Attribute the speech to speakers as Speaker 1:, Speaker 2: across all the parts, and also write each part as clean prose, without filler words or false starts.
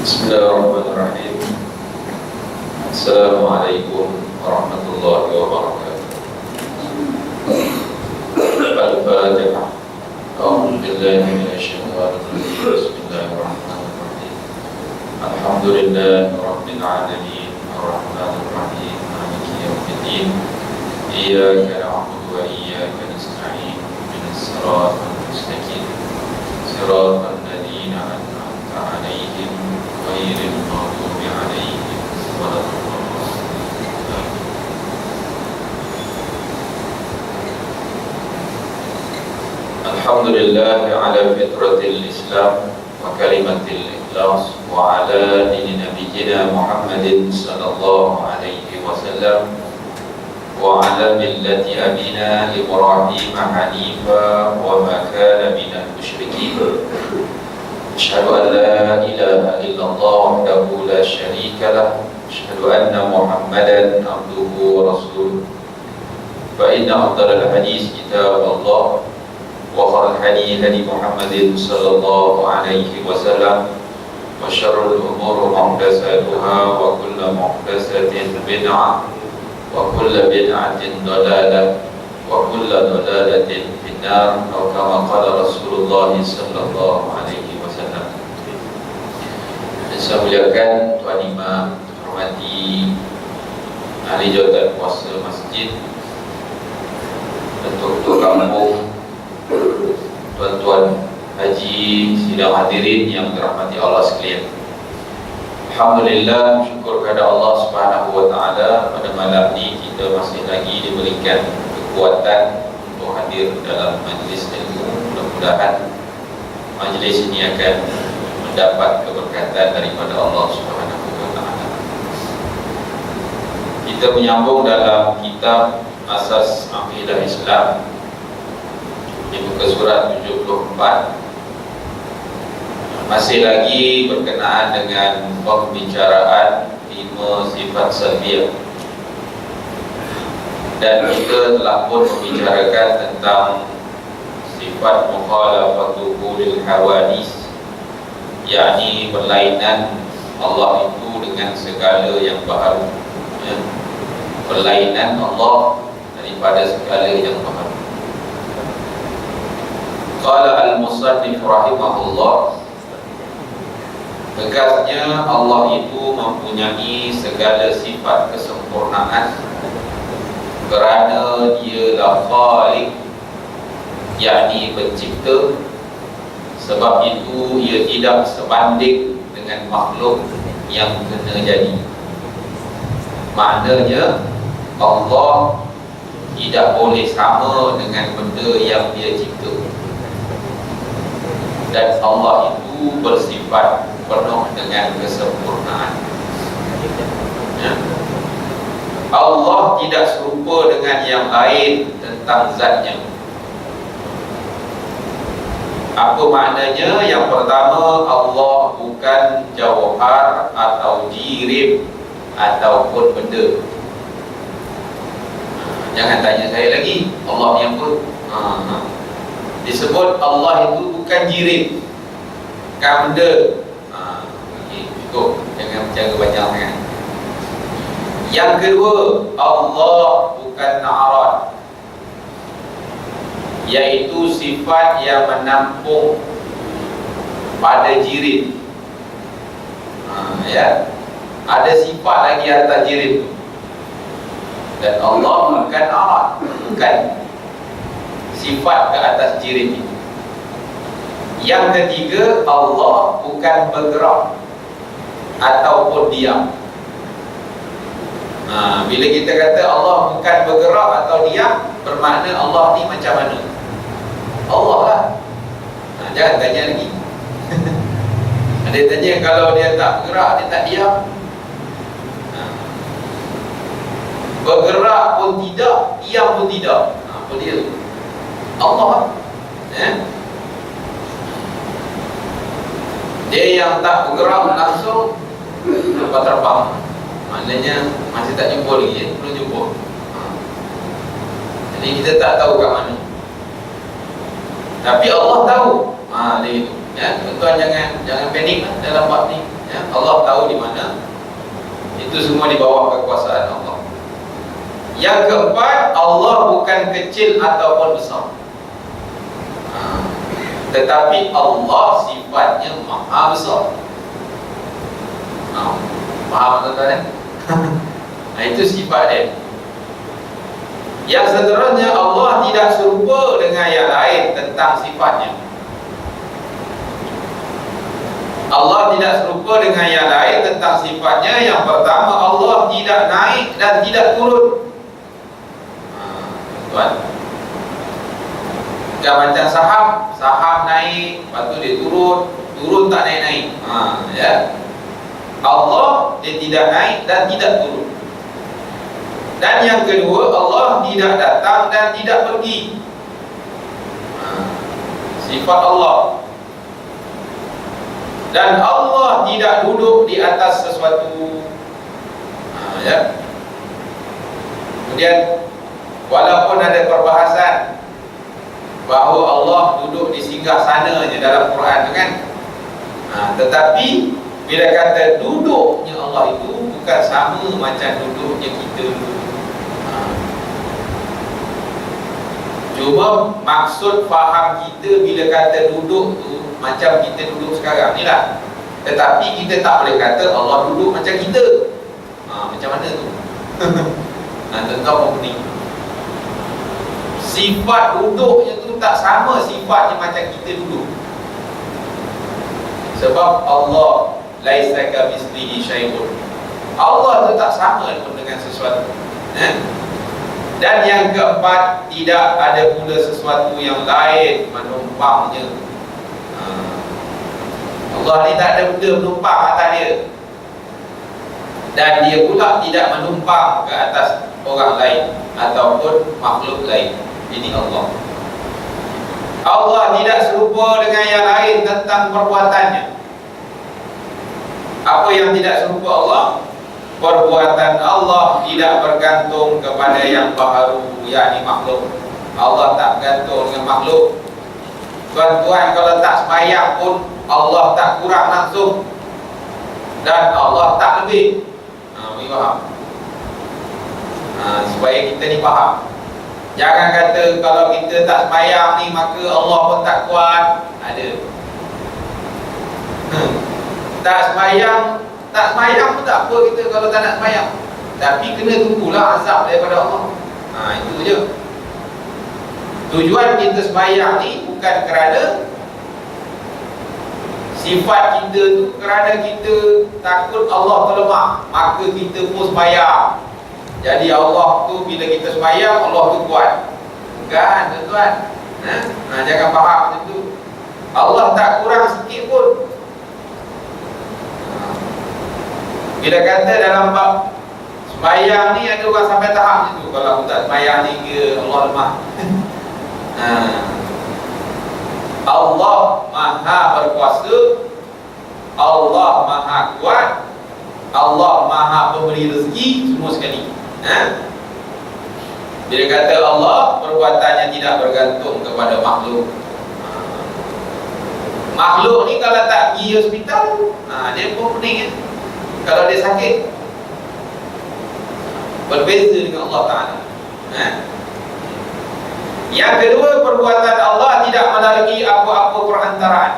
Speaker 1: Bismillahirrahmanirrahim. Assalamualaikum warahmatullahi wabarakatuh. Al-Fatihah. A'udzu billahi minasyaitonir rajim. Bismillahirrahmanirrahim. Alhamdulillahi rabbil alamin, arrahmanir rahim, maliki yaumiddin. Iyyaka na'budu wa iyyaka nasta'in. Ihdinas siratal mustaqim. Siratal ladzina an'amta 'alaihim ghairil maghdubi 'alaihim waladdallin. Alhamdulillah ala fitratil Islam wa kalimatil ikhlas wa ala dini nabiyyina Muhammadin sallallahu alaihi wasallam wa ala millati abina Ibrahim hanifa wa ma kana minal musyrikin. Asyhadu an la ilaha illallah wahdahu la syarika lah, asyhadu anna Muhammadan abduhu wa rasuluh. Fa inna afdalal hadis kitabullah wa khairul hadi hadi Muhammadin sallallahu alaihi wasallam wa syarrul umuri muhdatsatuha wa kullu muhdatsatin bid'ah wa kullu bid'atin dhalalah wa kullu dhalalatin finnar, atau kama qala Rasulullah sallallahu alaihi wasallam. Saya muliakan Tuan Imam, hormati ahli jawatan kuasa masjid, ketua kampung, tuan-tuan haji, sidang hadirin yang dirahmati Allah sekalian. Alhamdulillah, syukur kepada Allah Subhanahu wa taala, pada malam ini kita masih lagi diberikan kekuatan untuk hadir dalam majlis ilmu. Mudah-mudahan majlis ini akan mendapat keberkatan daripada Allah Subhanahu wa taala. Kita menyambung dalam kitab Asas Aqidah Islam di muka surat 74, masih lagi berkenaan dengan pembicaraan 5 sifat salbiyah, dan kita telah pun membicarakan tentang sifat mukhalafatuhu lil hawadis, yakni berlainan Allah itu dengan segala yang baharu, ya. Berlainan Allah daripada segala yang baharu. Qala al-musannif rahimahullah, tegasnya Allah itu mempunyai segala sifat kesempurnaan kerana dialah Khaliq, yakni pencipta. Sebab itu ia tidak sebanding dengan makhluk yang kena jadi. Maknanya Allah tidak boleh sama dengan benda yang dia cipta, dan Allah itu bersifat penuh dengan kesempurnaan, ya. Allah tidak serupa dengan yang lain tentang zatnya. Apa maknanya? Yang pertama, Allah bukan jauhar atau jirim ataupun benda. Jangan tanya saya lagi, Allah ni apa? Disebut Allah itu bukan jirim, bukan benda. Cukup, jangan berjaga banyak sangat. Yang kedua, Allah bukan na'rad, iaitu sifat yang menampung pada jirim. Ya, ada sifat lagi atas jirim itu. Dan Allah bukan na'rad, bukan sifat ke atas jirim itu. Yang ketiga, Allah bukan bergerak ataupun diam. Bila kita kata Allah bukan bergerak atau diam, bermakna Allah ni macam mana? Allah lah. Jangan tanya lagi. Ada tanya kalau dia tak bergerak, dia tak diam. Bergerak pun tidak, diam pun tidak. Apa dia? Allah. Dia yang tak bergerak langsung dapat terbang. Maknanya masih tak jumpa lagi, belum jumpa. Jadi kita tak tahu kat mana. Tapi Allah tahu. Dia itu. Ya, tuan-tuan jangan panik dalam bab ni. Ya, Allah tahu di mana. Itu semua di bawah kekuasaan Allah. Yang keempat, Allah bukan kecil ataupun besar, tetapi Allah sifatnya maha besar. Faham tuan-tuan? Itu sifat dia. Yang seterusnya, Allah tidak serupa dengan yang lain tentang sifatnya. Allah tidak serupa dengan yang lain tentang sifatnya. Yang pertama, Allah tidak naik dan tidak turun. Tuan, bukan macam saham naik, lepas tu dia turun tak naik-naik. Ya. Allah dia tidak naik dan tidak turun. Dan yang kedua, Allah tidak datang dan tidak pergi. Sifat Allah. Dan Allah tidak duduk di atas sesuatu. Ya. Kemudian, walaupun ada perbahasan bahawa Allah duduk di singgah sananya dalam Quran tu kan, tetapi bila kata duduknya Allah itu bukan sama macam duduknya kita dulu. Cuma maksud faham kita bila kata duduk tu macam kita duduk sekarang ni lah. Tetapi kita tak boleh kata Allah duduk macam kita. Macam mana tu? Tentang apa ni? Sifat duduknya tu tak sama sifatnya macam kita duduk. Sebab Allah laisa kamitslihi syai'un. Allah tu tak sama pun dengan sesuatu. Dan yang keempat, tidak ada pula sesuatu yang lain menumpangnya. Allah ni tak ada benda menumpang atas dia. Dan dia pula tidak menumpang ke atas orang lain ataupun makhluk lain. Ini Allah. Allah tidak serupa dengan yang lain tentang perbuatannya. Apa yang tidak serupa Allah? Perbuatan Allah tidak bergantung kepada yang baharu, yakni makhluk. Allah tak bergantung dengan makhluk. Tuan-tuan kalau tak sembahyang pun Allah tak kurang langsung, dan Allah tak lebih. Bagi faham. Supaya kita ni faham. Jangan kata kalau kita tak sembahyang ni maka Allah pun tak kuat. Ada. Tak sembahyang pun tak apa kita kalau tak nak sembahyang. Tapi kena tunggulah azab daripada Allah. Itu je. Tujuan kita sembahyang ni bukan kerana sifat kita tu, kerana kita takut Allah terlemah, maka kita pun sembahyang. Jadi Allah tu bila kita sembahyang, Allah tu kuat. Bukan, tuan-tuan. Jangan faham macam tu. Allah tak kurang sikit pun. Bila kata dalam bab sembahyang ni ada orang sampai tahap macam tu, kalau aku tak sembahyang ni ke Allah lemah. Allah Maha berkuasa, Allah Maha kuat, Allah Maha pemberi rezeki, semua sekali. Bila kata Allah, perbuatannya tidak bergantung kepada makhluk. Makhluk ni kalau tak pergi hospital, dia pun pening kan? Kalau dia sakit. Berbeza dengan Allah Ta'ala. Yang kedua, perbuatan Allah tidak melalui apa-apa perantaraan.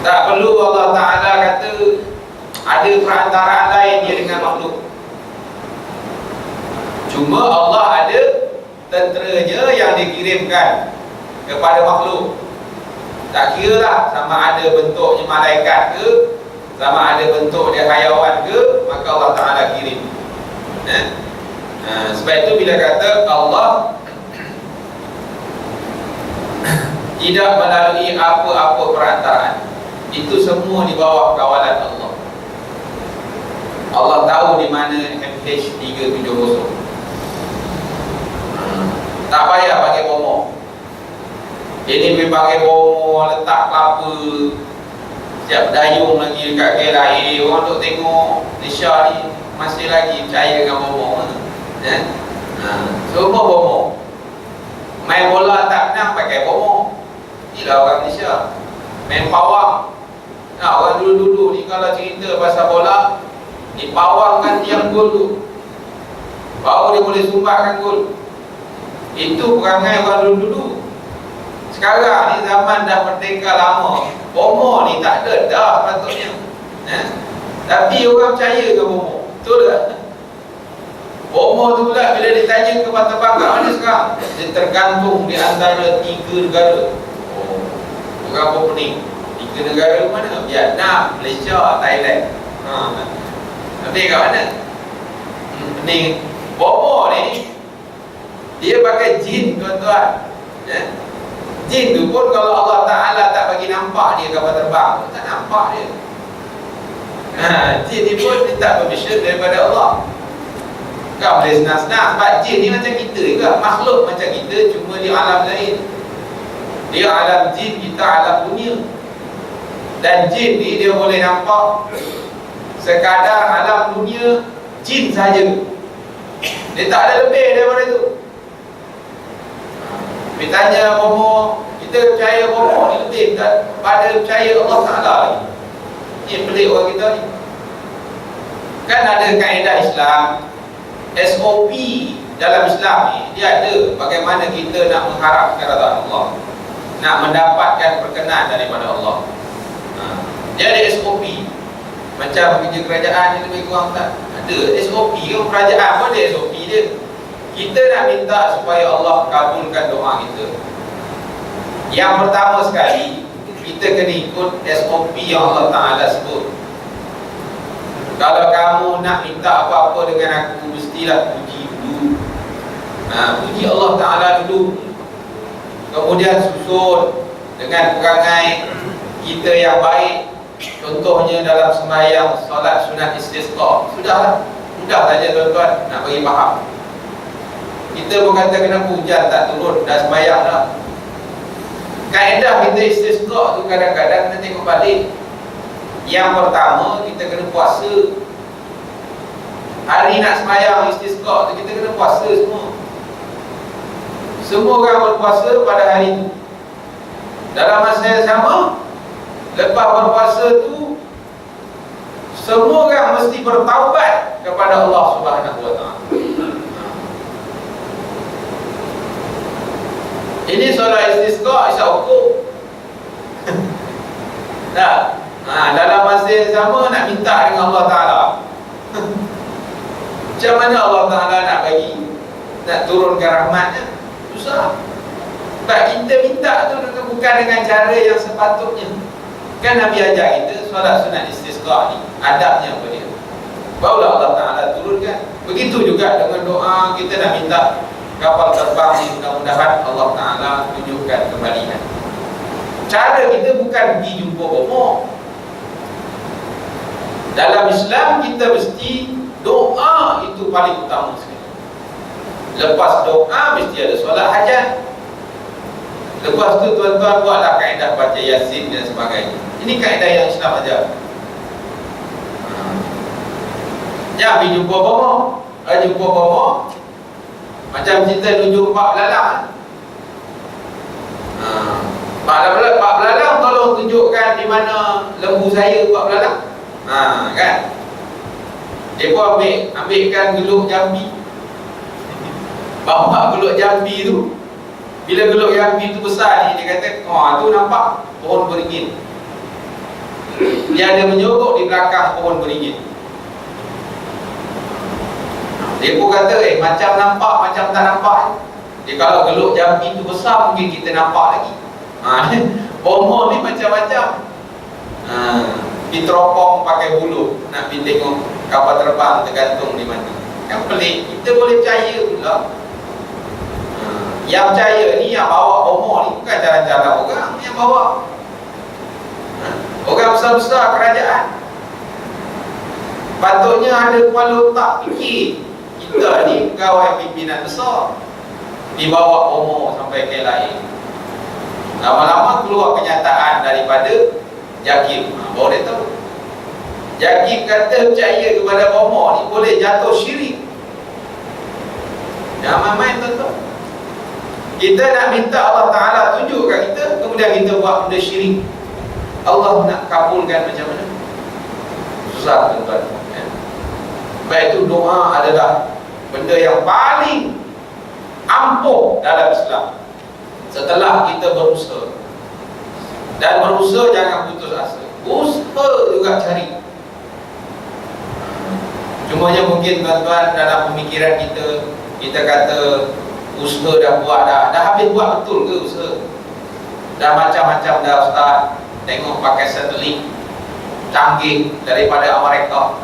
Speaker 1: Tak perlu Allah Ta'ala kata ada perantaraan lain dia dengan makhluk. Cuma Allah ada tenteranya yang dikirimkan kepada makhluk. Tak kira lah sama ada bentuknya malaikat ke, sama ada bentuk dia hayawan ke, maka Allah Ta'ala kirim. Sebab itu bila kata Allah tidak melalui apa-apa perantaraan, itu semua di bawah kawalan Allah. Allah tahu di mana MH370. Tak payah pakai bomo. Ini pergi pakai bomo, letak kelapa, siap dayung lagi dekat KLIA. Orang duk tengok Malaysia ni masih lagi percaya dengan bomo. Semua bomo. Main bola tak menang pakai bomo. Inilah orang Malaysia. Main pawang Nah, orang dulu-dulu ni kalau cerita pasal bola, dipawangkan tiang gol tu, baru dia boleh sumbangkan gol. Itu perangai orang dulu-dulu. Sekarang ni zaman dah merdeka lama, bomo ni tak ada dah patutnya. Tapi orang percaya ke bomo? Betul tak? Bomo tu pula bila ditanya kapal terbang kat mana sekarang, dia tergantung di antara 3 negara. Orang apa pening? 3 negara mana? Vietnam, Malaysia, Thailand. Tapi kat mana? Pening. Bomo ni dia pakai jin, tuan-tuan. Jin tu pun kalau Allah Ta'ala tak bagi nampak dia kapal terbang, tak nampak dia. Jin ni pun minta permission daripada Allah. Kau boleh senang-senang. Sebab jin ni macam kita juga, makhluk macam kita, cuma dia alam lain. Dia alam jin, kita alam dunia. Dan jin ni dia boleh nampak sekadar alam dunia jin saja. Dia tak ada lebih daripada tu. Kita tanya bomo, kita percaya bomo ni lebih pada percaya Allah Ta'ala lagi. Ini pelik orang kita ni. Kan ada kaedah Islam, SOP dalam Islam ni, dia ada bagaimana kita nak mengharapkan redha Allah, nak mendapatkan perkenan daripada Allah. Dia ada SOP. Macam kerja kerajaan ni lebih kurang tak ada SOP ke? Kerajaan pun ada SOP dia. Kita nak minta supaya Allah kabulkan doa kita. Yang pertama sekali, kita kena ikut SOP yang Allah Ta'ala sebut. Kalau kamu nak minta apa-apa dengan aku, mestilah puji dulu. Puji Allah Ta'ala dulu. Kemudian susun dengan perangai kita yang baik. Contohnya dalam sembahyang solat sunat istisqa. Sudahlah, mudah saja tuan-tuan nak bagi faham. Kita pun kata kenapa hujan tak turun, dah sembahyang dah. Kaedah kita istisqa tu kadang-kadang kita tengok balik. Yang pertama, kita kena puasa. Hari nak sembahyang istisqa tu kita kena puasa semua. Semua orang berpuasa pada hari itu. Dalam masa yang sama, lepas berpuasa tu, semua orang mesti bertaubat kepada Allah Subhanahu Wa Taala. Ini solat istisqa isyak hukum. Dalam masa yang sama nak minta dengan Allah Ta'ala. Macam mana Allah Ta'ala nak bagi, nak turunkan rahmatnya? Susah. Sebab kita minta tu bukan dengan cara yang sepatutnya. Kan Nabi ajar kita solat sunat istisqa ni, adabnya apa dia? Barulah Allah Ta'ala turunkan. Begitu juga dengan doa kita nak minta kapal terbang ni, mudah-mudahan Allah Ta'ala tunjukkan kembalian. Cara kita bukan pergi jumpa bomo. Dalam Islam kita mesti doa itu paling utama sekali. Lepas doa mesti ada solat hajat. Lepas tu tuan-tuan buatlah kaedah baca Yasin dan sebagainya. Ini kaedah yang Islam ajar. Jangan pergi jumpa bomo. Jumpa bomo macam kita tunjuk Pak Belalang. Pak Belalang tolong tunjukkan di mana lembu saya Pak Belalang. Kan? Dia pun ambilkan geluk jambi. Bawa geluk jambi tu. Bila geluk jambi tu besar ni, dia kata, tu nampak pohon beringin. Dia ada menyorok di belakang pohon beringin. Dia pun kata, macam nampak, macam tak nampak. Dia kalau geluk jambi tu besar, mungkin kita nampak lagi. Bomo ni macam-macam. Pergi teropong pakai bulu, nak pergi tengok kapal terbang tergantung di mana. Kan pelik, kita boleh percaya pula. Yang percaya ni, yang bawa bomo ni bukan jalan-jalan orang yang bawa. Orang besar-besar kerajaan. Patutnya ada kepala otak fikir. Kita ni pegawai pimpinan besar, dibawa bomo sampai ke lain. Lama-lama keluar kenyataan daripada Jakim. Baru dia tahu Jakim kata percaya kepada bomo ni boleh jatuh syirik. Jangan main tuan-tuan. Kita nak minta Allah Ta'ala tunjukkan kita, kemudian kita buat benda syirik. Allah nak kabulkan macam mana? Susah tuan-tuan. Sebab itu doa adalah benda yang paling ampuh dalam Islam. Setelah kita berusaha, dan berusaha jangan putus asa. Usaha juga cari. Cumanya mungkin tuan-tuan dalam pemikiran kita kata usaha dah buat dah habis buat betul ke usaha? Dah macam-macam dah ustaz. Tengok pakai satelit canggih daripada Amerika.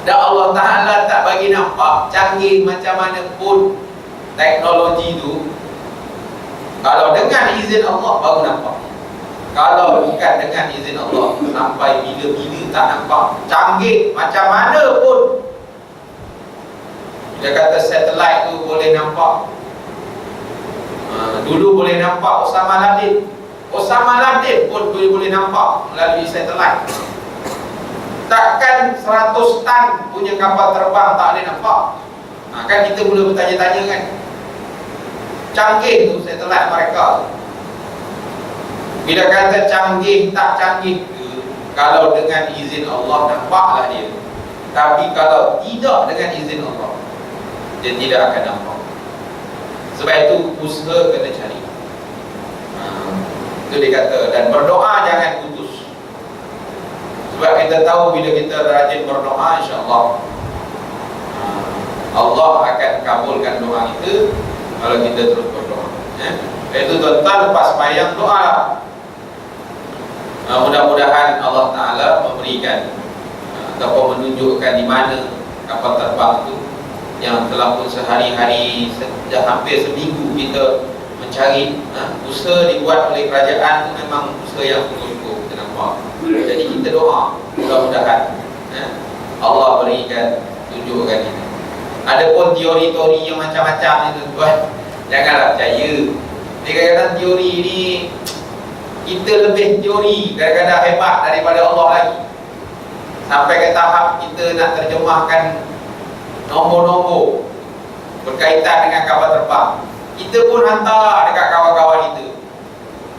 Speaker 1: Dan Allah Ta'ala tak bagi nampak canggih macam mana pun teknologi tu, kalau dengan izin Allah baru nampak. Kalau bukan dengan izin Allah, sampai bila-bila tak nampak. Canggih macam mana pun. Dia kata satelit tu boleh nampak. Dulu boleh nampak Osama Laden pun boleh nampak melalui satelit. Takkan 100 tan punya kapal terbang tak boleh nampak? Kan kita mula bertanya-tanya kan, canggih tu satelit mereka. Bila kata canggih tak canggih ke, kalau dengan izin Allah nampaklah dia. Tapi kalau tidak dengan izin Allah, dia tidak akan nampak. Sebab itu usaha kena cari. Itu dia kata. Dan berdoa jangan putus. Sebab kita tahu bila kita rajin berdoa, insya-Allah Allah akan kabulkan doa kita kalau kita terus berdoa. Itu tuan-tuan lepas sembahyang doa lah. Mudah-mudahan Allah Ta'ala memberikan ataupun menunjukkan di mana kapal terbang itu yang telah pun sehari-hari, dah hampir seminggu kita mencari. Usaha dibuat oleh kerajaan itu memang usaha yang sungguh-sungguh, kita nampak. Jadi kita doa mudah-mudahan Allah berikan, tunjukkan kita. Ada pun teori-teori yang macam-macam itu tuan, janganlah percaya. Dia kadang-kadang teori ni kita lebih teori kadang-kadang hebat daripada Allah lagi. Sampai ke tahap kita nak terjemahkan nombor-nombor berkaitan dengan kapal terbang. Kita pun hantar dekat kawan-kawan kita.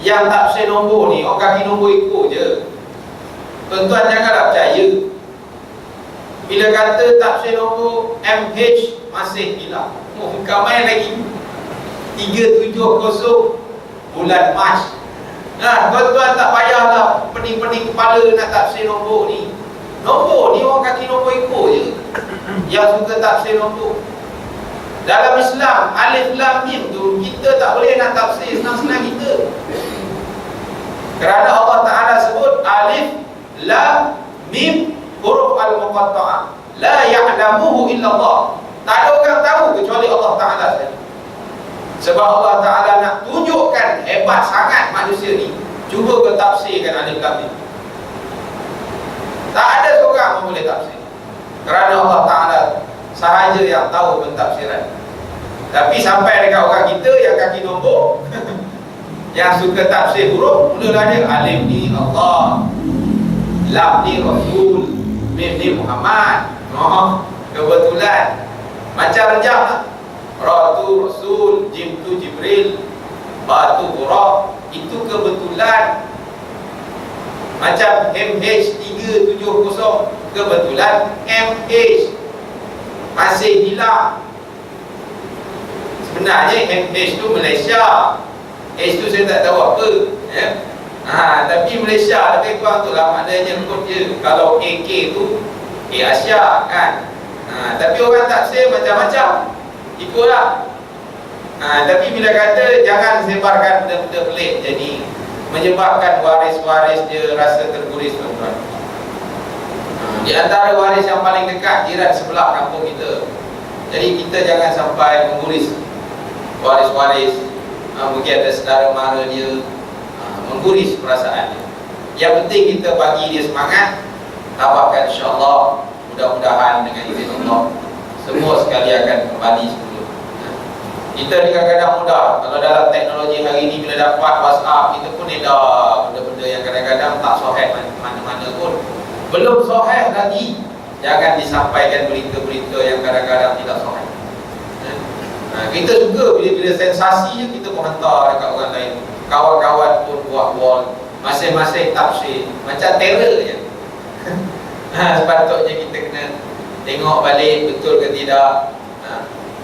Speaker 1: Yang tak share nombor ni, orang kaki nombor ikut je. Tuan-tuan janganlah percaya. Bila kata tak share nombor, MH masih hilang. Bukan main lagi. 370 bulan Mac. Tuan-tuan tak payahlah pening-pening kepala nak tafsir nombor ni. Nombor ni orang kaki nombor ikut je. Yang suka tafsir nombor. Dalam Islam, alif lam mim tu kita tak boleh nak tafsir senang-senang kita. Kerana Allah Ta'ala sebut alif lam mim huruf al-muqatta'ah, la ya'lamuhu illa Allah. Tak ada orang tahu kecuali Allah Ta'ala saja. Sebab Allah Ta'ala nak tunjukkan hebat sangat manusia ni. Cuba kau tafsirkan alif lam mim. Tak ada seorang yang boleh tafsir. Kerana Allah Ta'ala sahaja yang tahu pentafsiran. Tapi sampai dekat orang kita yang kaki nombor yang suka tafsir huruf, mulalah dia alif ni Allah, lam ni Rasul, mim ni Muhammad. Kebetulan macam rejam lah. Ra tu Rasul, Jim tu Jibril, Ba tu Buraq. Itu kebetulan. Macam MH370, kebetulan MH masih hilang. Sebenarnya MH tu Malaysia, H tu saya tak tahu apa tapi Malaysia lebih kurang tu lah maknanya kot je. Kalau AK tu Asia kan. Tapi orang tafsir macam-macam, ikutlah. Tapi bila kata jangan sebarkan benda-benda pelik, jadi menyebabkan waris-waris dia rasa terguris, tuan-tuan. Di antara waris yang paling dekat, jiran sebelah kampung kita. Jadi kita jangan sampai mengguris waris-waris. Mungkin ada saudara mara dia, mengguris perasaan dia. Yang penting kita bagi dia semangat. Tabahkan insya-Allah, mudah-mudahan dengan izin Allah semua sekali akan kembali semula. Kita ni kadang-kadang mudah. Kalau dalam teknologi hari ni, bila dapat WhatsApp, kita pun ada benda-benda yang kadang-kadang tak sahih mana-mana pun. Belum sahih lagi, jangan disampaikan berita-berita yang kadang-kadang tidak sahih. Kita juga bila sensasi je kita pun hantar dekat orang lain. Kawan-kawan pun buat wall, masing-masing tafsir macam terror je. Sepatutnya kita kena tengok balik betul ke tidak.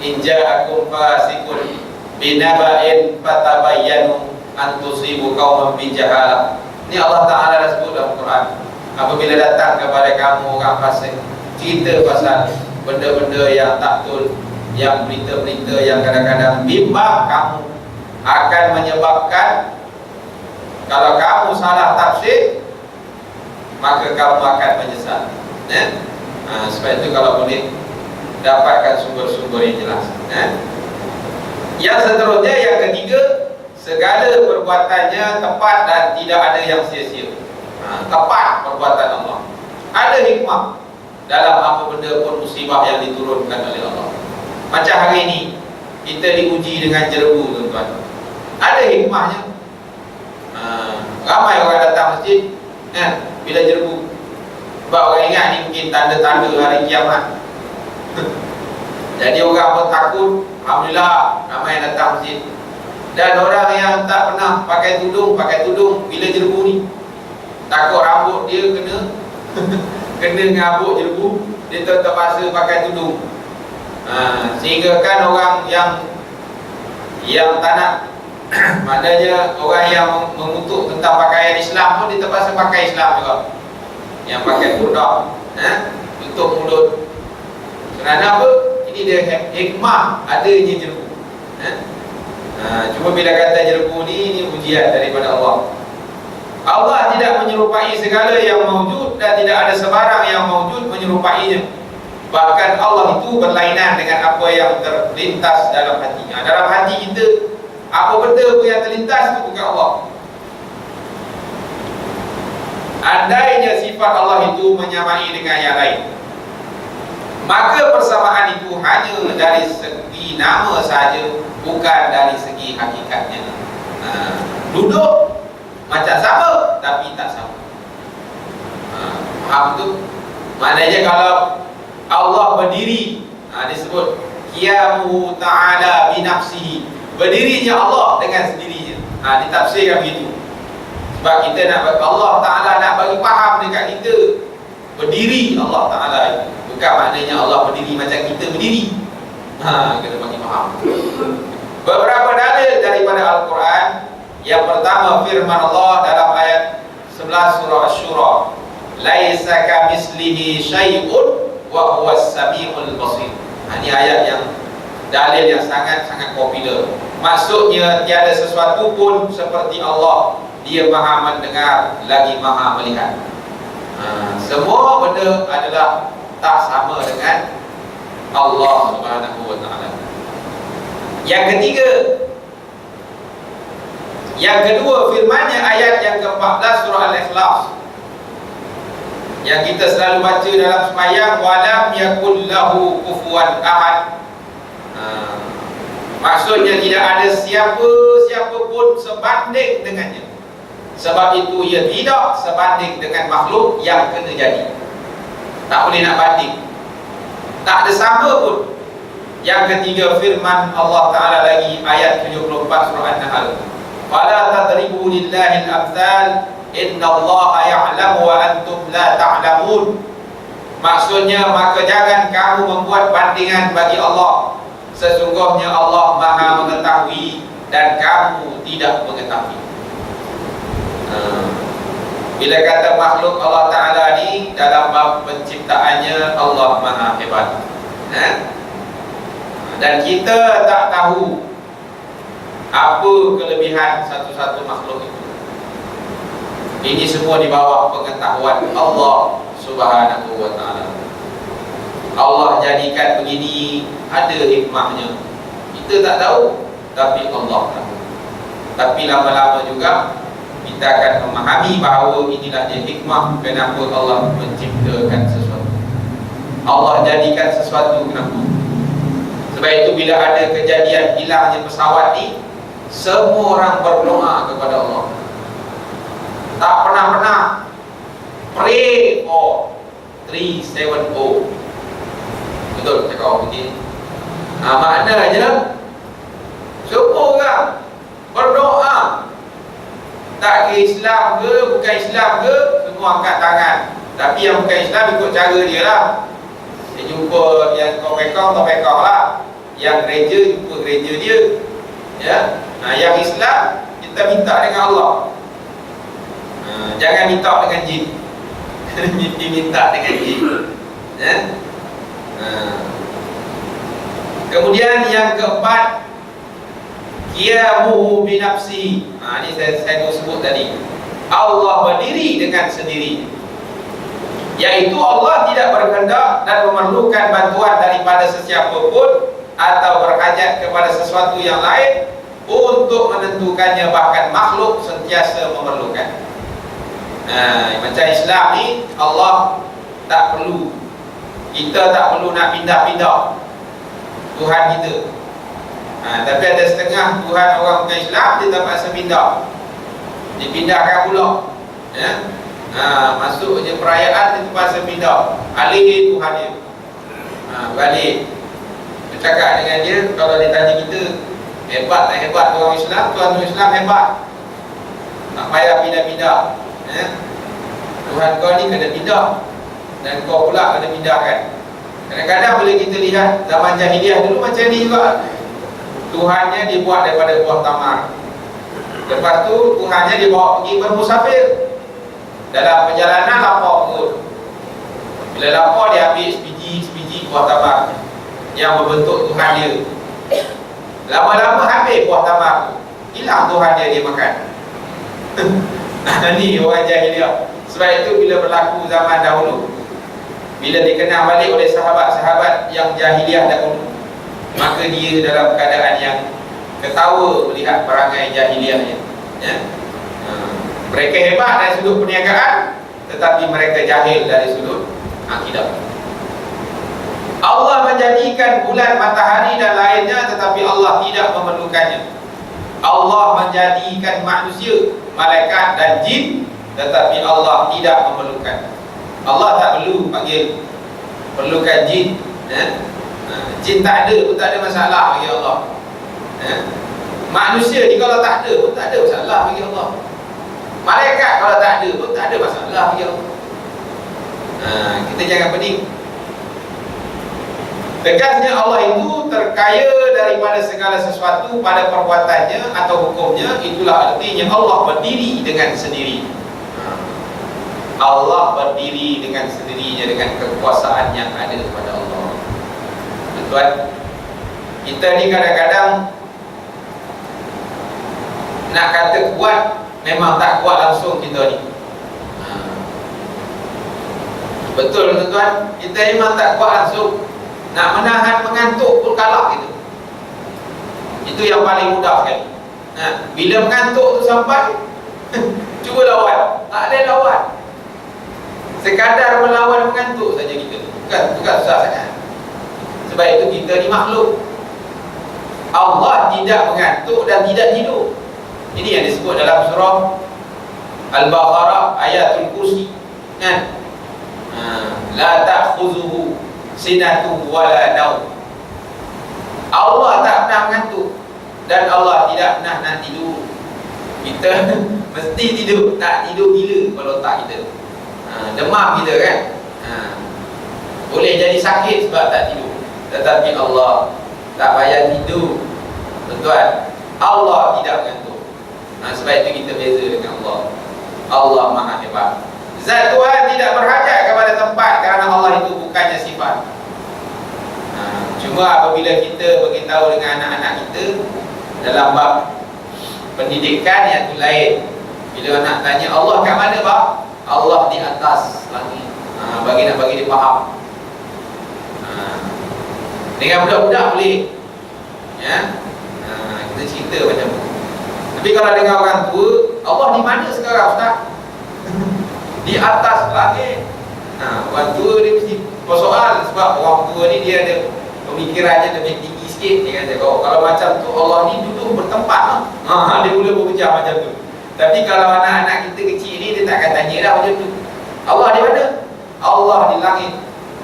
Speaker 1: In ja'akum fasiqun binaba'in fatabayyanu an tusibu qauman bijahalah. Ini Allah Ta'ala dah sebut dalam Quran. Apabila datang kepada kamu orang fasik, cerita pasal benda-benda yang tak betul, yang berita-berita yang kadang-kadang bimbang kamu, akan menyebabkan kalau kamu salah tafsir, maka kamu akan menyesal. Sebab itu kalau boleh dapatkan sumber-sumber yang jelas. Yang seterusnya, yang ketiga, segala perbuatannya tepat dan tidak ada yang sia-sia. Tepat perbuatan Allah. Ada hikmah dalam apa benda pun musibah yang diturunkan oleh Allah. Macam hari ini kita diuji dengan jerebu, tuan-tuan. Ada hikmahnya. Ramai orang datang masjid bila jerebu. Sebab orang ingat ni mungkin tanda-tanda hari kiamat. Jadi orang pun takut. Alhamdulillah ramai yang datang masjid. Dan orang yang tak pernah pakai tudung bila jerebu ni, takut rambut dia kena dengan rambut jerebu, dia terpaksa pakai tudung. Sehingga kan orang yang tak nak maknanya orang yang mengutuk tentang pakaian Islam pun dia terpaksa pakai Islam juga. Yang pakai burdah tutup mulut. Kerana apa? Ini dia hikmah adanya jerebu. Cuma bila kata jerebu ni ujian daripada Allah. Allah tidak menyerupai segala yang mawjud dan tidak ada sebarang yang mawjud menyerupainya. Bahkan Allah itu berlainan dengan apa yang terlintas dalam hatinya. Dalam hati kita, apa benda pun yang terlintas itu bukan Allah. Andainya sifat Allah itu menyamai dengan yang lain, maka persamaan itu hanya dari segi nama saja, bukan dari segi hakikatnya. Duduk macam sama tapi tak sama. Faham tu? Maknanya kalau Allah berdiri, disebut qiyamuhu ta'ala binafsihi, berdirinya Allah dengan sendirinya. Ditafsirkan begitu. Sebab kita nak Allah Ta'ala nak bagi faham dekat kita, berdiri Allah Ta'ala itu bukan maknanya Allah berdiri macam kita berdiri. Kita bagi faham. Beberapa dalil daripada Al-Quran. Yang pertama, firman Allah dalam ayat 11 surah Asy-Syura, laisa kamitslihi syai'un wa huwas samiul basir. Ini ayat yang dalil yang sangat-sangat popular. Maksudnya tiada sesuatu pun seperti Allah. Dia Maha mendengar lagi Maha melihat. Semua benda adalah tak sama dengan Allah Subhanahu wa taala. Yang ketiga, yang kedua, firmannya ayat yang ke-14 surah Al-Ikhlas, yang kita selalu baca dalam sembahyang, walam yakul lahu kufuwan ahad. Maksudnya tidak ada siapa pun sebanding dengannya. Sebab itu ia tidak sebanding dengan makhluk yang kena jadi. Tak boleh nak banding. Tak ada sama pun. Yang ketiga, firman Allah Ta'ala lagi, ayat 74 surah An-Nahl, fala tadribu lillahi al-amthal innallaha ya'lamu wa antum la ta'lamun. Maksudnya, maka jangan kamu membuat bandingan bagi Allah, sesungguhnya Allah Maha mengetahui dan kamu tidak mengetahui. Bila kata makhluk Allah Ta'ala ni, dalam bab penciptaannya Allah Maha hebat. Dan kita tak tahu apa kelebihan satu-satu makhluk itu. Ini semua di bawah pengetahuan Allah Subhanahu wa ta'ala. Allah jadikan begini, ada hikmahnya. Kita tak tahu, tapi Allah tahu. Tapi lama-lama juga kita akan memahami bahawa inilah dia hikmah kenapa Allah menciptakan sesuatu. Allah jadikan sesuatu kenapa? Sebab itu bila ada kejadian hilangnya pesawat ni, semua orang berdoa kepada Allah. Tak pernah pray for 370. Betul cakap orang begini. Maknanya semua orang berdoa. Tak kira Islam ke, bukan Islam ke, semua angkat tangan. Tapi yang bukan Islam ikut cara dia lah. Dia jumpa yang topekong lah. Yang gereja jumpa gereja dia. Ya. Yang Islam kita minta dengan Allah. Jangan minta dengan jin. Minta dengan jin. Ya. Kemudian yang keempat, qiyamuhu binafsi. Ini saya sebut tadi. Allah berdiri dengan sendiri, yaitu Allah tidak berkehendak dan memerlukan bantuan daripada sesiapa pun atau berhajat kepada sesuatu yang lain untuk menentukannya, bahkan makhluk sentiasa memerlukan. Macam Islam ni, Allah tak perlu, kita tak perlu nak pindah-pindah Tuhan kita. Tapi ada setengah Tuhan orang bukan Islam, dia terpaksa pindah, dipindahkan pula. Ya? Masuk je perayaan, dia terpaksa pindah, alih Tuhan dia. Balik bercakap dengan dia. Kalau dia tanya kita hebat tak hebat orang Islam, Tuhan Islam hebat, tak payah pindah-pindah. Ya? Tuhan kau ni kena pindah, dan kau pula kena pindahkan. Kadang-kadang boleh kita lihat zaman jahiliah dulu macam ni juga. Tuhannya dibuat daripada buah tamar. Lepas tu Tuhannya dibawa pergi bermusafir. Dalam perjalanan lapar perut. Bila lapar dia ambil sebiji buah tamar yang berbentuk Tuhan dia. Lama-lama habis buah tamar tu, hilang Tuhan dia makan. Ini orang jahiliah. Sebab itu bila berlaku zaman dahulu, bila dikenal balik oleh sahabat-sahabat yang jahiliah dahulu, maka dia dalam keadaan yang ketawa melihat perangai jahiliahnya. Ya? Mereka hebat dari sudut perniagaan, tetapi mereka jahil dari sudut akidah. Allah menjadikan bulan, matahari dan lainnya, tetapi Allah tidak memerlukannya. Allah menjadikan manusia, malaikat dan jin, tetapi Allah tidak memerlukan. Allah tak perlu perlukan jin. Jin tak ada pun tak ada masalah bagi Allah. Manusia ni kalau tak ada pun tak ada masalah bagi Allah. Malaikat kalau tak ada pun tak ada masalah bagi Allah. Kita jangan pening. Tegasnya Allah itu terkaya daripada segala sesuatu pada perbuatannya atau hukumnya. Itulah artinya Allah berdiri dengan sendiri. Allah berdiri dengan sendirinya, dengan kekuasaan yang ada pada Allah. Tuan, kita ni kadang-kadang nak kata kuat, memang tak kuat langsung kita ni. Betul tuan-tuan, kita memang tak kuat langsung. Nak menahan mengantuk pun kalah kita. Itu yang paling mudah sekali. Bila mengantuk tu sampai cuba lawan, tak ada lawan. Sekadar melawan mengantuk saja kita. Bukan susah sangat. Sebab itu kita ni makhluk. Allah tidak mengantuk dan tidak tidur. Ini yang disebut dalam surah Al-Baqarah ayatul kursi. Kan? La ta'khuzuhu sinatun wala naum. Allah tak pernah mengantuk dan Allah tidak pernah nak tidur. Kita mesti tidur, tak tidur gila kalau tak kita. Demam kita kan. Boleh jadi sakit sebab tak tidur. Tetapi Allah tak payah tidur. Tuan, Allah tidak mengantuk. Sebab itu kita beza dengan Allah. Allah Maha Hebat. Zat Tuhan tidak berhajat kepada tempat, kerana Allah itu bukannya sifat. Cuma apabila kita beritahu dengan anak-anak kita dalam bab pendidikan, yang itu lain. Bila anak tanya Allah kat mana bab? Allah di atas langit. Nak bagi dia faham. Dengan budak-budak boleh, ya. Kita cerita macam tu. Tapi kalau dengan orang tua, Allah di mana sekarang Ustaz? Di atas langit. Orang tua dia mesti bersoal, sebab orang tua ni dia ada pemikirannya lebih tinggi sikit. Dia kata, kalau macam tu Allah ni duduk bertempat lah. Dia mula berbincang macam tu. Tapi kalau anak-anak kita kecil ni, dia takkan tanya dah macam tu. Allah di mana? Allah di langit.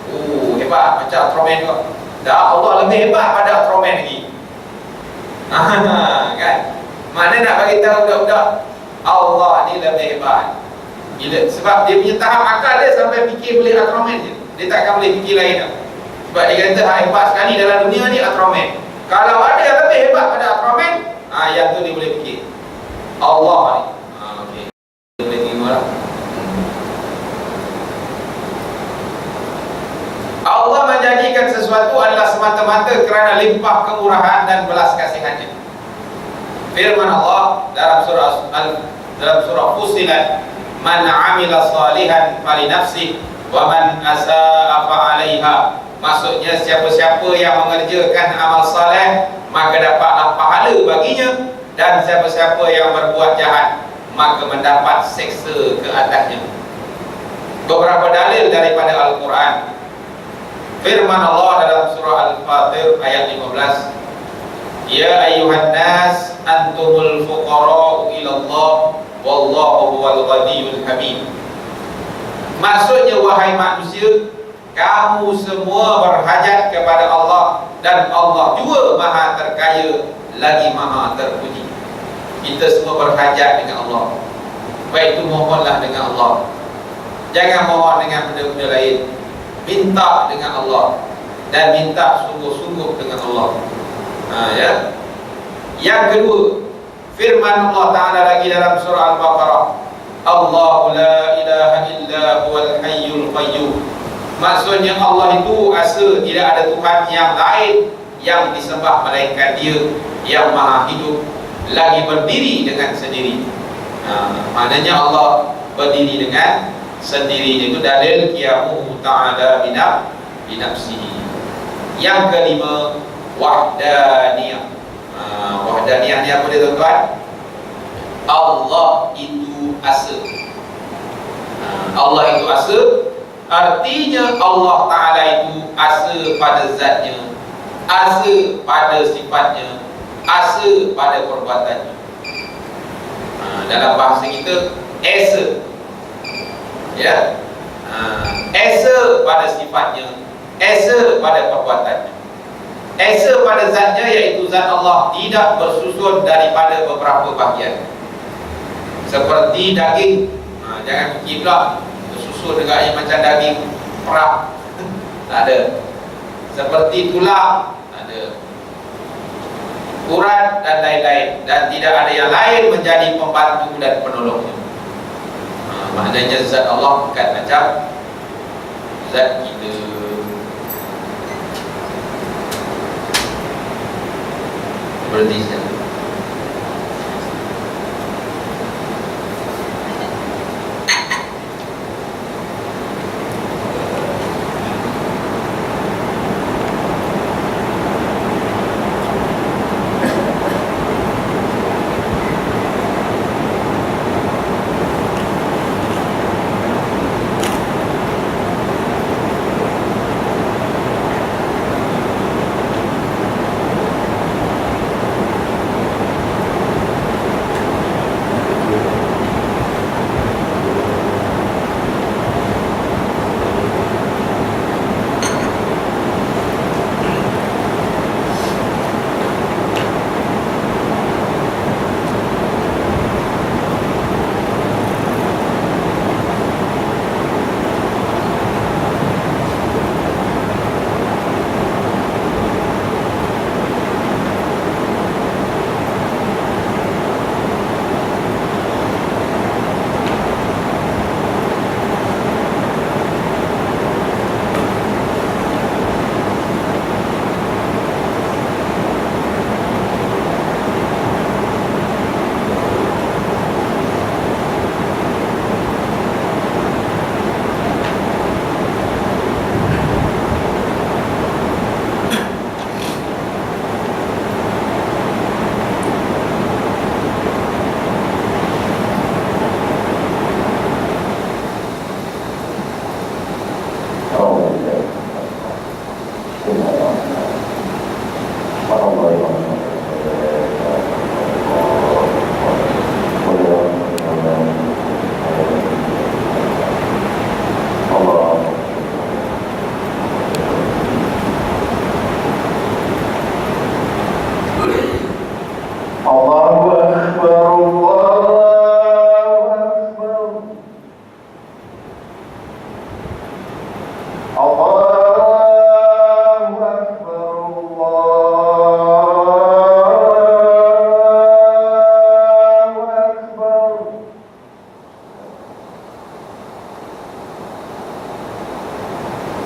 Speaker 1: Oh, hebat, macam Ultraman kau. Tak, Allah lebih hebat pada Ultraman lagi. Kan? Mana nak bagi tahu budak-budak, Allah ni lebih hebat. Sebab dia punya tahap akal dia sampai fikir boleh Ultraman je. Dia takkan boleh fikir lain dah. Sebab dia kata hebat sekali dalam dunia ni Ultraman. Kalau ada yang lebih hebat pada Ultraman, yang tu dia boleh fikir. Allah ni. Okey. Dia boleh terima lah. Allah menjadikan sesuatu adalah semata-mata kerana limpah kemurahan dan belas kasihannya. Firman Allah dalam surah Fussilat, "Man 'amila salihan falinafsihi wa man asaa fa'alaiha." Maksudnya siapa-siapa yang mengerjakan amal saleh maka dapatlah pahala baginya, dan siapa-siapa yang berbuat jahat maka mendapat seksa ke atasnya. Beberapa dalil daripada Al-Quran. Firman Allah dalam surah Al-Fatir ayat 15, "Ya ayyuhan nas antumul fuqara'u ila Allah wallahu huwal ghaniyyul hamid." Maksudnya, wahai manusia, kamu semua berhajat kepada Allah, dan Allah juga maha terkaya lagi maha terpuji. Kita semua berhajat dengan Allah. Baik itu mohonlah dengan Allah. Jangan mohon dengan benda-benda lain. Minta dengan Allah, dan minta sungguh-sungguh dengan Allah. Ya. Yang kedua, firman Allah Ta'ala lagi dalam surah Al-Baqarah, "Allahu la ilaha illa huwal hayyul qayyum." Maksudnya Allah itu asa tidak ada Tuhan yang lain yang disembah melainkan Dia yang maha hidup, lagi berdiri dengan sendiri. Maknanya Allah berdiri dengan sendiri. Itu dalil qiyamuhu ta'ala binafsihi. Yang kelima, wahdaniyah. Wahdaniyah ni apa dia, tuan-tuan? Allah itu asa. Allah itu asa, artinya Allah Ta'ala itu asa pada zatnya, asa pada sifatnya, asa pada perbuatannya. Dalam bahasa kita, esa. Ya, esa pada sifatnya, esa pada perbuatannya, esa pada zatnya, iaitu zat Allah tidak bersusun daripada beberapa bahagian. Seperti daging, jangan fikir pula bersusun dengan yang macam daging perah. Tak ada. Seperti tulang, tak ada. Urat dan lain-lain, dan tidak ada yang lain menjadi pembantu dan penolongnya. Maknanya zat Allah bukan macam zat kita. Berhenti saja.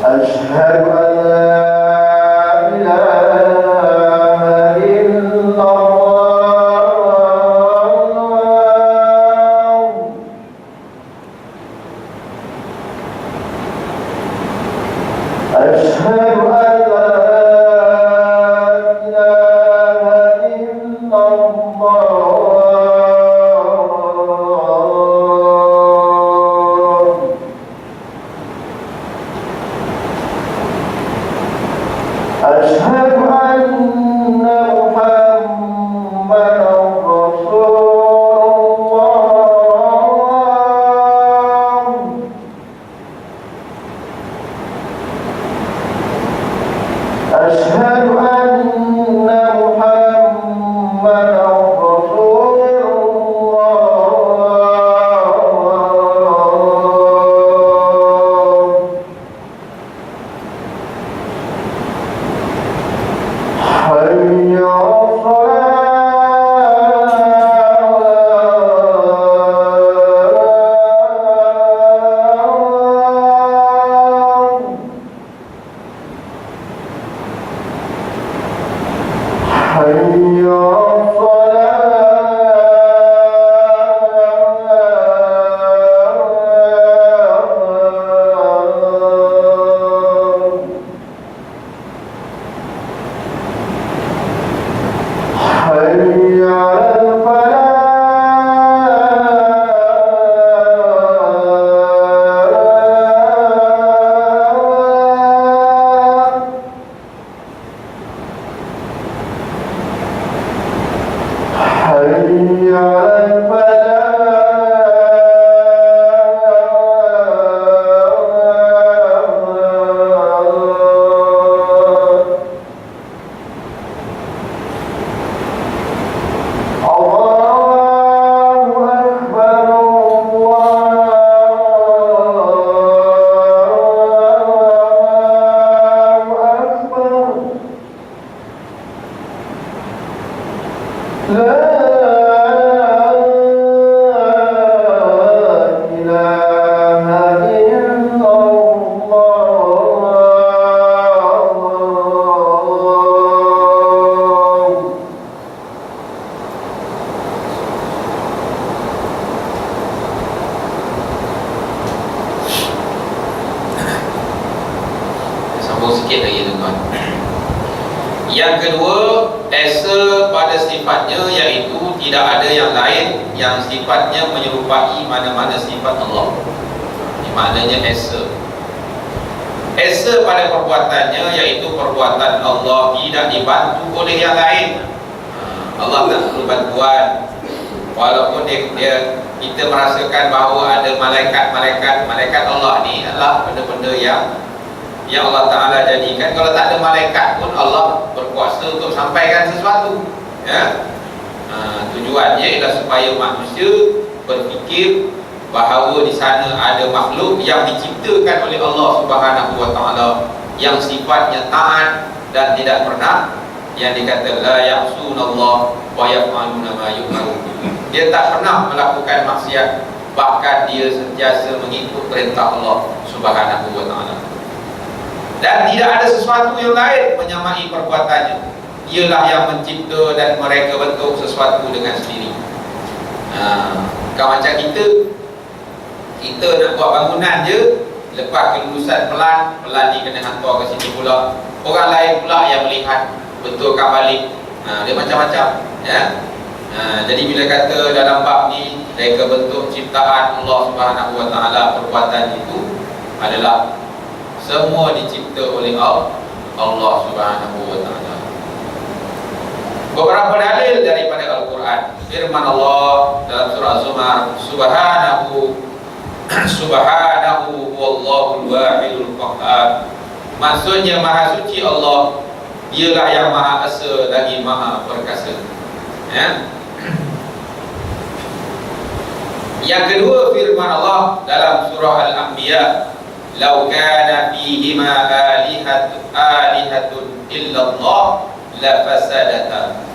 Speaker 2: أشهد أن لا إله إلا الله أشهد أن لا إله إلا الله أشهد أن محمدا رسول الله أشهد أن محمدا رسول الله حي على الصلاة حي على الصلاة حي على الفلاح حي على الفلاح الله أكبر الله أكبر لا إله إلا الله
Speaker 1: Sambung sikit lagi tuan-tuan. Yang kedua, esa pada sifatnya, iaitu tidak ada yang lain yang sifatnya menyerupai mana-mana sifat Allah. Ini maknanya esa. Esa pada perbuatannya, iaitu perbuatan Allah tidak dibantu oleh yang lain. Allah tak perlu bantuan. Walaupun kita merasakan bahawa ada malaikat Allah ni adalah benda-benda yang Allah Ta'ala jadikan. Kalau tak ada malaikat pun Allah berkuasa untuk sampaikan sesuatu, ya. Tujuannya ialah supaya manusia berfikir bahawa di sana ada makhluk yang diciptakan oleh Allah Subhanahu Wa Ta'ala, yang sifatnya taat dan tidak pernah, yang dikata la ya'sunallah wa yaf'aluna ma yu'marun. Dia tak pernah melakukan maksiat, bahkan dia sentiasa mengikut perintah Allah Subhanahu Wa Ta'ala. Dan tidak ada sesuatu yang lain menyamai perbuatannya. Ialah yang mencipta dan mereka bentuk sesuatu dengan sendiri. Kalau macam kita nak buat bangunan je, lepas kelulusan pelan ni kena hantar ke sini pula, orang lain pula yang melihat, betulkan balik. Dia macam-macam, ya. Jadi bila kata dalam bab ni mereka bentuk ciptaan Allah Subhanahu Wa Ta'ala, perbuatan itu adalah semua dicipta oleh Allah Subhanahu Wa Ta'ala. Beberapa dalil daripada Al-Quran. Firman Allah dalam surah Az-Zumar, Subhanahu wallahul wahidul qahhar. Maksudnya maha suci Allah, dialah yang maha esa lagi maha perkasa, ya. Yang kedua, firman Allah dalam surah Al-Anbiya, "Lau kana fihima alihatun illallah la fasadata."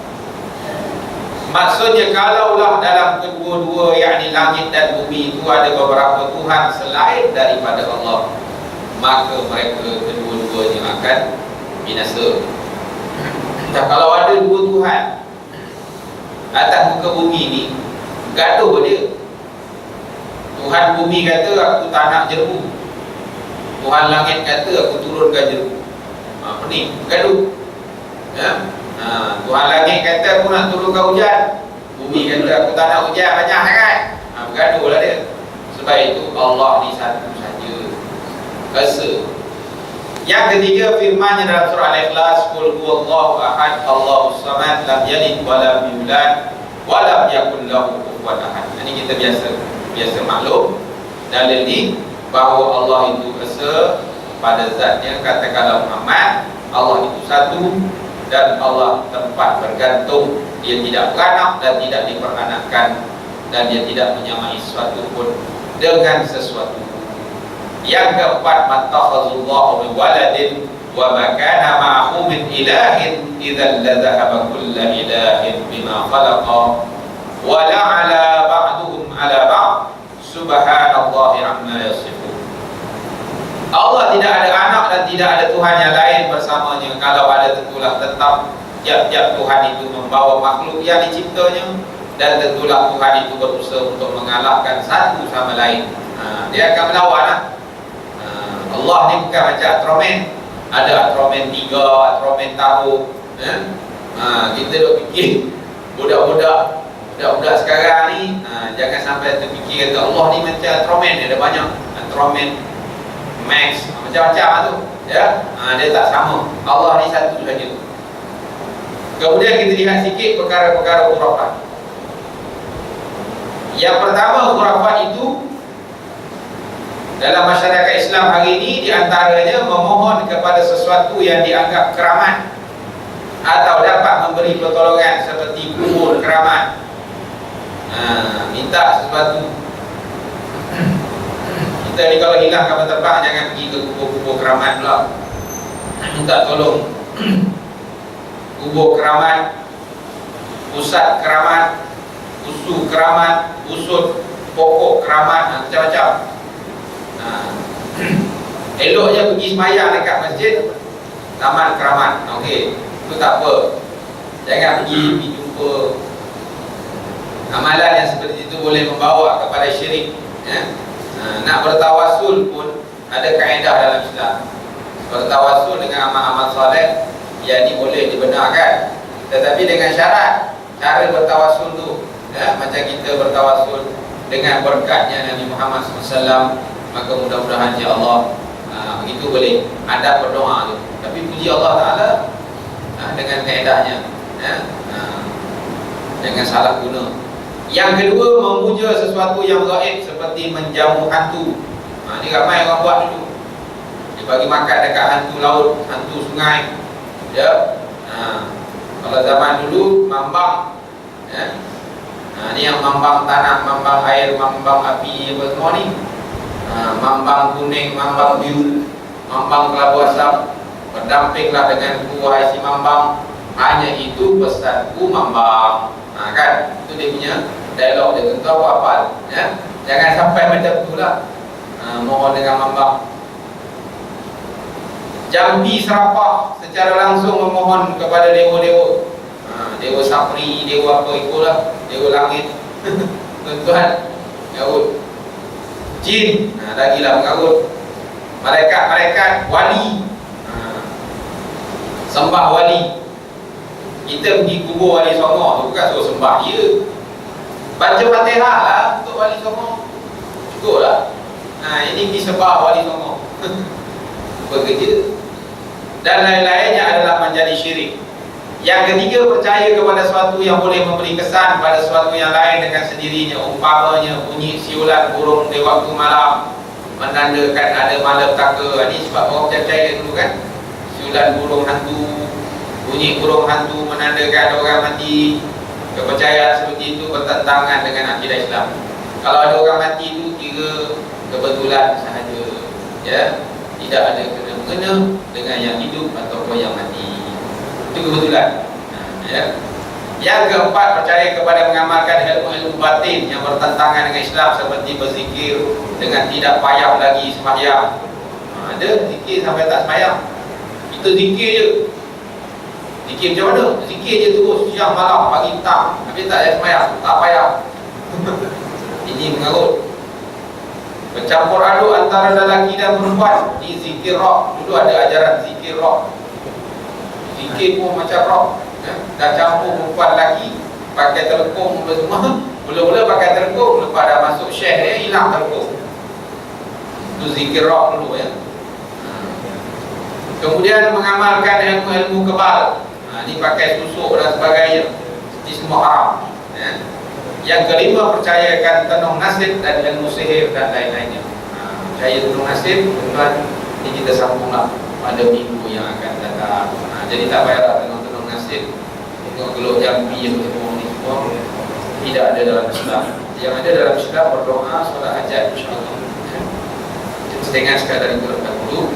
Speaker 1: Maksudnya kalaulah dalam kedua-dua, yakni langit dan bumi itu, ada beberapa Tuhan selain daripada Allah, maka mereka kedua-duanya akan binasa. Dan kalau ada dua Tuhan atas muka bumi ni, gaduh dia. Tuhan bumi kata aku tak nak jeru, Tuhan langit kata aku turunkan jeru. Apa ni? Gaduh. Ya? Tuhan langit kata aku nak turunkan hujan, bumi kata aku tak nak hujan banyak sangat. Bergaduh lah dia. Sebab itu Allah ni satu saja esa. Yang ketiga firman-Nya dalam surah Al-Ikhlas, qul huwallahu ahad Allahus samad lam yalid wa lam yulad wa lam yakul lahu kufuwan ahad. Ini kita biasa maklum dalil ni bahawa Allah itu esa pada zatnya. Katakanlah Muhammad, Allah itu satu dan Allah tempat bergantung. Dia tidak beranak dan tidak diperanakkan, dan dia tidak menyamai sesuatu pun dengan sesuatu. Yang keempat, mattakhazullahu min waladin wa ma kana ma'ahu min ilahin idzal ladzahaba kullu ilahin bima khalaqa wa la'ala ba'duhum 'ala ba'd subhanallahi 'amma yasifun. Allah tidak ada anak dan tidak ada Tuhan yang lain bersamanya. Kalau ada tentulah tetap tiap-tiap Tuhan itu membawa makhluk yang diciptanya, dan tentulah Tuhan itu berusaha untuk mengalahkan satu sama lain. Dia akan melawan lah. Allah ni bukan macam Atromen. Ada Atromen 3, Atromen taruh. Kita duk fikir budak-budak sekarang ni, jangan sampai terfikir kata Allah ni macam Atromen. Ada banyak Atromen Max, macam-macam tu ya. Dia tak sama. Allah ni satu saja. Kemudian kita lihat sikit perkara-perkara khurafat. Yang pertama, khurafat itu dalam masyarakat Islam hari ini diantaranya memohon kepada sesuatu yang dianggap keramat atau dapat memberi pertolongan, seperti kubur keramat. Minta sesuatu. Kita ni kalau hilang kapal terbang, jangan pergi ke kubur keramat pula, minta tolong. Kubur keramat, pusat keramat, usu keramat, usut pokok keramat, macam-macam. Eloknya pergi sembahyang dekat masjid taman keramat. Okey, itu tak apa. Jangan pergi jumpa. Amalan yang seperti itu boleh membawa kepada syirik ya? Nak bertawasul pun ada kaedah dalam Islam. Bertawasul dengan amal-amal soleh, yang ini boleh dibenarkan, tetapi dengan syarat. Cara bertawasul tu ya, macam kita bertawasul dengan berkatnya Nabi Muhammad SAW, maka mudah-mudahan ya Allah, begitu boleh ada berdoa tu. Tapi puji Allah Ta'ala dengan kaedahnya ya? Jangan salah guna. Yang kedua, memuja sesuatu yang gaib, seperti menjamu hantu. Ni ramai orang buat dulu. Dia bagi makan dekat hantu laut, hantu sungai ya? Kalau zaman dulu mambang ya? Ni yang mambang tanah, mambang air, mambang api, apa semua ni. Mambang kuning, mambang biru, mambang kelabu asam, berdampinglah dengan kuah si mambang. Hanya itu pesanku mambang. Kan? Itu dia punya dialog dia, tentu aku hafal ya? Jangan sampai macam itulah. Mohon dengan mambang. Jambi serapah secara langsung memohon kepada dewa-dewa. Dewa Sapri, dewa apa itulah, dewa langit. Tuan-tuan Garut. Jin, lagilah mengarut. Malaikat-malaikat, wali. Sembah wali. Kita pergi kubur Wali Songo tu bukan suruh sembah dia. Baca Fatihah lah untuk Wali Songo, cukup lah. Ini pergi sembah Wali Songo. Bekerja. Dan lain-lainnya adalah menjadi syirik. Yang ketiga, percaya kepada sesuatu yang boleh memberi kesan pada sesuatu yang lain dengan sendirinya. Umpamanya bunyi siulan burung di waktu malam menandakan ada malapetaka. Ini sebab orang percaya dulu kan, siulan burung hantu, bunyi burung hantu menandakan orang mati. Kepercayaan seperti itu bertentangan dengan akidah Islam. Kalau ada orang mati itu kira kebetulan sahaja ya, tidak ada kena-mengena dengan yang hidup ataupun yang mati. Itu kebetulan ya. Yang keempat, percaya kepada mengamalkan ilmu-ilmu batin yang bertentangan dengan Islam, seperti berzikir dengan tidak payah lagi sembahyang. Ada zikir sampai tak semayang. Kita zikir je. Zikir macam mana? Zikir je terus siang malam pagi petang, tapi tak ada semayang, tak payah. Ini mengarut. Bercampur aduk antara lelaki dan perempuan di zikir rock. Dulu ada ajaran zikir rock. Zikir pun macam rock, dah campur perempuan lelaki, pakai telekung semua. Mula-mula pakai telekung, lepas dah masuk syekh dia, hilang telekung. Itu zikir rock dulu ya. Kemudian mengamalkan ilmu kebal. Ini pakai susuk dan sebagainya. Ini semua haram ya. Yang kelima, percayakan tenung nasib dan ilmu sihir dan lain-lainnya. Percaya tenung nasib, tuan, ini kita sambunglah pada minggu yang akan datang. Jadi tak payahlah tenung-tenung nasib, tengok geluk jambi yang bertemu ni semua tidak ada dalam Islam. Yang ada dalam Islam berdoa, solat hajat, insyaAllah. Setengah sekadar itu lepas dulu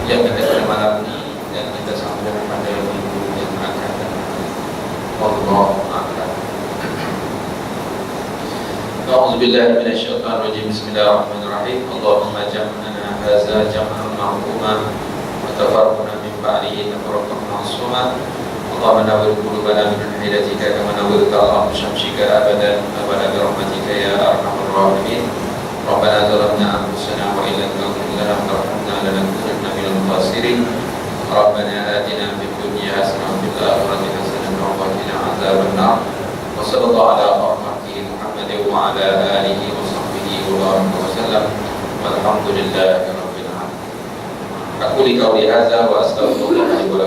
Speaker 1: yang ada pada malam ini, dan kita sambung pada minggu yang akan datang. Wallahu a'lam. A'udzubillahi minasyaitonirrajim. Bismillahirrahmanirrahim. Allahumma jam'ana hadza jam'an ma'ruma wa tafarraqna min ba'dihi tafarraqan ma'suma. Allahumma nawwir qulubana min hidayatika kama nawwarta al-ardha syamsika abadan abada bi rahmatika ya arhamar rahimin. Rabbana zalamna anfusana wa illam taghfir lana wa tarhamna lanakunanna minal khasirin. Rabbana atina fid dunya hasanatan wa fil akhirati hasanatan wa qina adzaban nar. Wa sallallahu ala Muhammadin wa ala alihi wa sahbihi wa baraka wa sallam. Walhamdulillahi rabbil alamin. Aku li qawli hadza wa astaghfirullah li wa